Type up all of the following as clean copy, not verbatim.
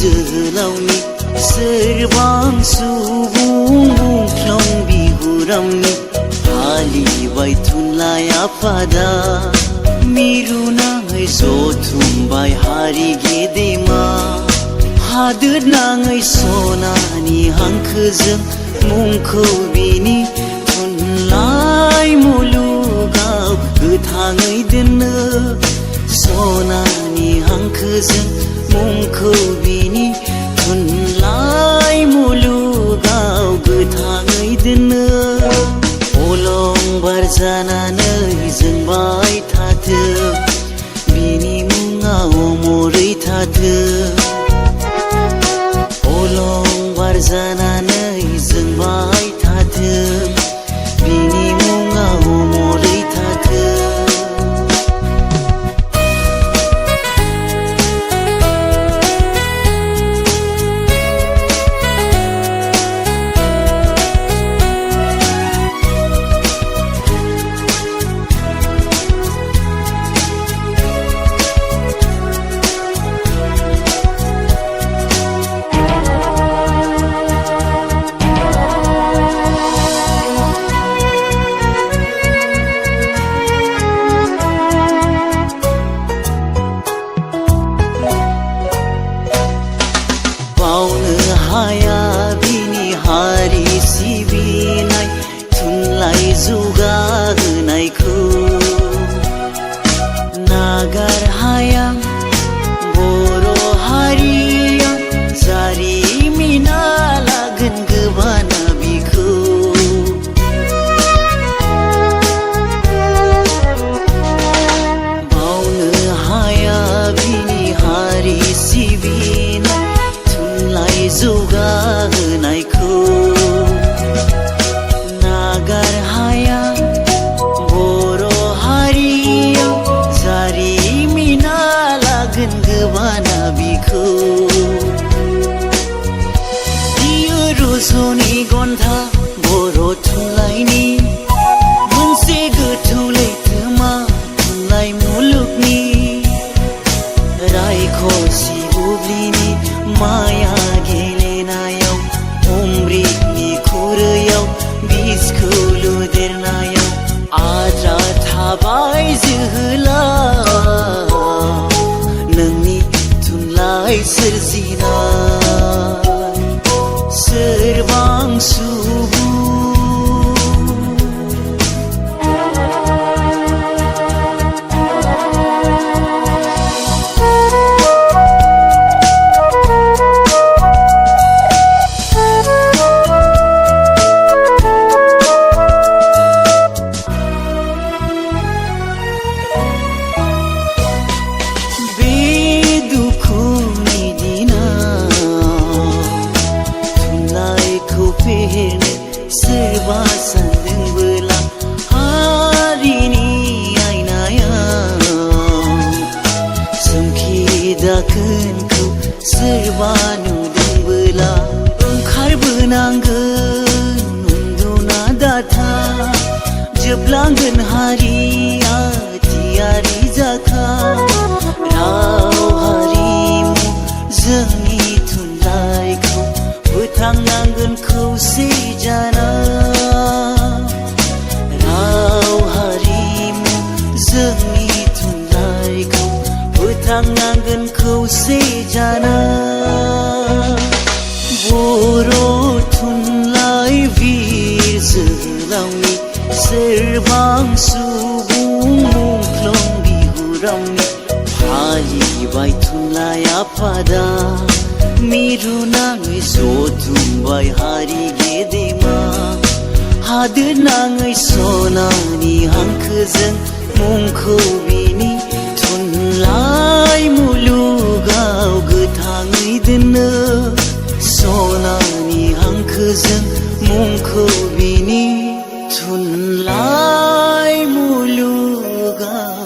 जोहोलावनि सोरबां सुबुं मुंख्लं बिहुरामनि फालिबाय थुनलाइ आफादा मिरु नाङै जथुमबाय हारि गेदेमा हादोर नाङै सनानि हांखोजों मुंखौ बिनि थुनलाइ मुलुगाव गोथाङै दोननो सनानि हांखोजों मुंखौ बिनि थुनलाइ मुलुगाव गोथाङै दोननो अलंबार जानानै जोंबाय थाथों बिनि मुङा अमरै थाथों अलंबार जानानै जोंबाय थाथों बिनि मुङा अमरै थाथों हाया बिनि हारि सिबिनाय थुनलाइ जौगाहोनायखौ नागार हाया बर' हारिया जारिमिना लागोन गोबाना बिखौ बावनो हाया बिनि हारि सिबिनाय जौगाहोनायखौ नागार हाया बर' हारिया जारिमिना लागोन गोबाना बिखौ बियो रजनी गन्था बर' थुनलाइनि मोनसे गोथौ लैथोमा थुनलाइ मुलुगनि रायखसि बुब्लिनि माया गेलेनायाव अमृतनि खुरैयाव बिसखौ लुदेरनायाव आद्रा थाबाय जोहोलाव नोंनि थुनलाइ सोरजिनाय सोरबां सुबुं फेहेरनो सोरबा सानदोंबोला हारिनि आयनायाव सोमखि दाखोनखौ सोरबा नुदोंबोला ओंखारबोनांगोन उन्दुना दाथा जोबलांगोन हारिया थियारि जाखा राव हारिमु जोंनि थुनलाइखौ फोथांनांगोन खौसे जाना राव हारिमु जोंनि थुनलाइखौ फोथांनांगोन खौसे जाना बर' थुनलाइ बिर जोहोलावनि सोरबां सुबुं मुंख्लं बिहुरामनि फालिबाय थुनलाइ आफादा मिरु नाङै जथुमबाय हारि गेदेमा हादोर नाङै सनानि हांखोजों मुंखौ बिनि थुनलाइ मुलुगाव गोथाङै दोननो सनानि हांखोजों मुंखौ बिनि थुनलाइ मुलुगाव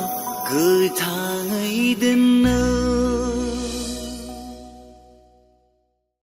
गोथां